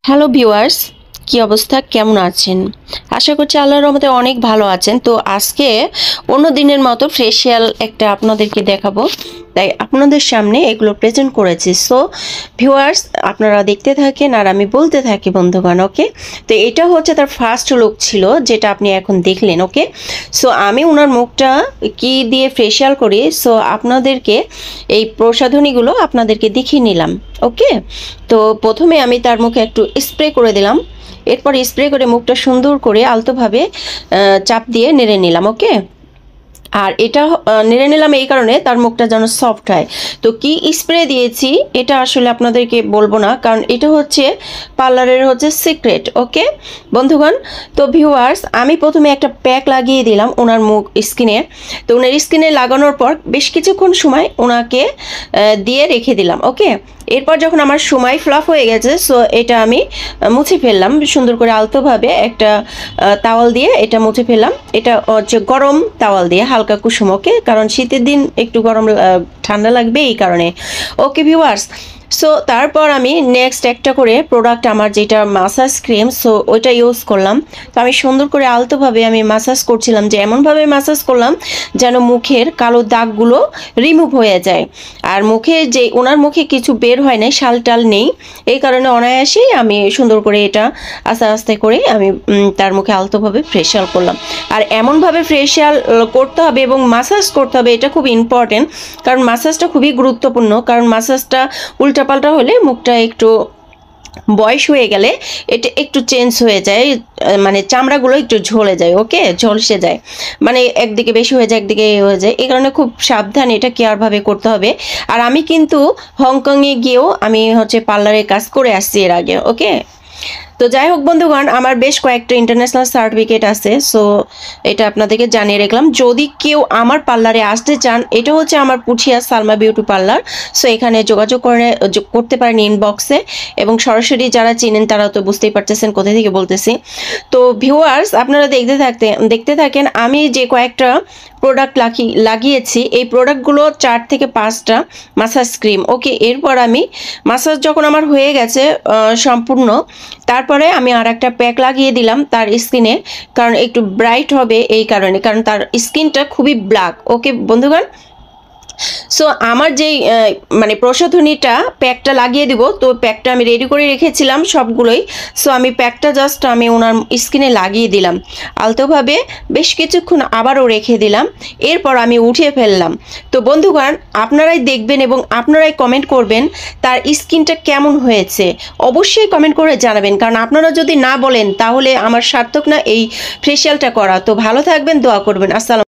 Hello viewers, কি অবস্থা, কেমন আছেন? আশা করছি আল্লাহর রহমতে অনেক ভালো আছেন। তো আজকে অন্য দিনের মতো ফেসিয়াল একটা আপনাদেরকে দেখাবো, তাই আপনাদের সামনে এগুলো প্রেজেন্ট করেছি। সো ভিউয়ার্স, আপনারা দেখতে থাকেন আর আমি বলতে থাকি বন্ধুগণ। ওকে, তো এটা হচ্ছে তার ফার্স্ট লুক ছিল, যেটা আপনি এখন দেখলেন। ওকে, সো আমি ওনার মুখটা কি দিয়ে ফেসিয়াল করি, সো আপনাদেরকে এই প্রসাধনীগুলো আপনাদেরকে দেখিয়ে নিলাম। ওকে, তো প্রথমে আমি তার মুখে একটু স্প্রে করে দিলাম, এরপর স্প্রে করে মুখটা সুন্দর করে আলতোভাবে চাপ দিয়ে নেড়ে নিলাম। ওকে, আর এটা নেড়ে নিলাম এই কারণে তার মুখটা যেন সফট হয়। তো কি স্প্রে দিয়েছি এটা আসলে আপনাদেরকে বলবো না, কারণ এটা হচ্ছে পার্লারের হচ্ছে সিক্রেট। ওকে বন্ধুগণ, তো ভিউয়ার্স, আমি প্রথমে একটা প্যাক লাগিয়ে দিলাম ওনার মুখ স্কিনে। তো ওনার স্কিনে লাগানোর পর বেশ কিছুক্ষণ সময় ওনাকে দিয়ে রেখে দিলাম। ওকে, এরপর যখন আমার সময় ফ্লাফ হয়ে গেছে, সো এটা আমি মুছে ফেললাম সুন্দর করে আলতোভাবে একটা তাওয়াল দিয়ে। এটা মুছে ফেললাম, এটা হচ্ছে গরম তাওয়াল দিয়ে হালকা কুসুম। ওকে, কারণ শীতের দিন একটু গরম ঠান্ডা লাগবে এই কারণে। ওকে ভিউয়ার্স, সো তারপর আমি নেক্সট একটা করে প্রোডাক্ট, আমার যেটা মাসাজ ক্রিম, সো ওইটা ইউজ করলাম। তো আমি সুন্দর করে আলতোভাবে আমি মাসাজ করছিলাম, যে এমনভাবে মাসাজ করলাম যেন মুখের কালো দাগগুলো রিমুভ হয়ে যায়। আর মুখে যে ওনার মুখে কিছু বের হয় না, শাল টাল নেই, এই কারণে অনায়াসেই আমি সুন্দর করে এটা আস্তে আস্তে করে আমি তার মুখে আলতোভাবে ফেসিয়াল করলাম। আর এমনভাবে ফেসিয়াল করতে হবে এবং মাসাজ করতে হবে, এটা খুব ইম্পর্টেন্ট, কারণ মাসাজটা খুবই গুরুত্বপূর্ণ। কারণ মাসাজটা উল্টাপাল্টা হলে মুখটা একটু বয়স হয়ে গেলে এটা একটু চেঞ্জ হয়ে যায়, মানে চামড়াগুলো একটু ঝলে যায়। ওকে, ঝলসে যায়, মানে একদিকে বেশি হয়ে যায় একদিকে হয়ে যায়, এই কারণে খুব সাবধান এটা কেয়ারভাবে করতে হবে। আর আমি কিন্তু হংকংয়ে গিয়েও আমি হচ্ছে পার্লারে কাজ করে আসছি এর আগে। ওকে, তো যাই হোক বন্ধুগণ, আমার বেশ কয়েকটা ইন্টারন্যাশনাল সার্টিফিকেট আছে, সো এটা আপনাদেরকে জানিয়ে রাখলাম। যদি কেউ আমার পার্লারে আসতে চান, এটা হচ্ছে আমার Puthia Salma beauty parlour, so এখানে যোগাযোগ করতে পারেন ইনবক্সে, এবং সরাসরি যারা চিনেন তারা তো বুঝতেই পারতেছেন কোথা থেকে বলতেছি। তো ভিউয়ার্স, আপনারা দেখতে থাকেন আমি যে কয়েকটা প্রোডাক্ট লাগিয়েছি, এই প্রোডাক্টগুলো 4 থেকে 5টা মাসাজ ক্রিম। ওকে, এরপর আমি মাসাজ যখন আমার হয়ে গেছে সম্পূর্ণ, তারপরে আমি আর একটা প্যাক লাগিয়ে দিলাম তার স্কিনে, কারণ একটু ব্রাইট হবে এই কারণে, কারণ তার স্কিনটা খুবই ব্ল্যাক। ওকে বন্ধুগণ, সো আমার যেই মানে প্রসাধনীটা প্যাকটা লাগিয়ে দিব, তো প্যাকটা আমি রেডি করে রেখেছিলাম সবগুলোই। সো আমি প্যাকটা জাস্ট আমি ওনার স্কিনে লাগিয়ে দিলাম আলতোভাবে, বেশ কিছুক্ষণ আবারও রেখে দিলাম, এরপর আমি উঠিয়ে ফেললাম। তো বন্ধুগণ, আপনারাই দেখবেন এবং আপনারাই কমেন্ট করবেন তার স্কিনটা কেমন হয়েছে, অবশ্যই কমেন্ট করে জানাবেন, কারণ আপনারা যদি না বলেন তাহলে আমার সার্থক না এই ফেসিয়ালটা করা। তো ভালো থাকবেন, দোয়া করবেন। আসসালাম।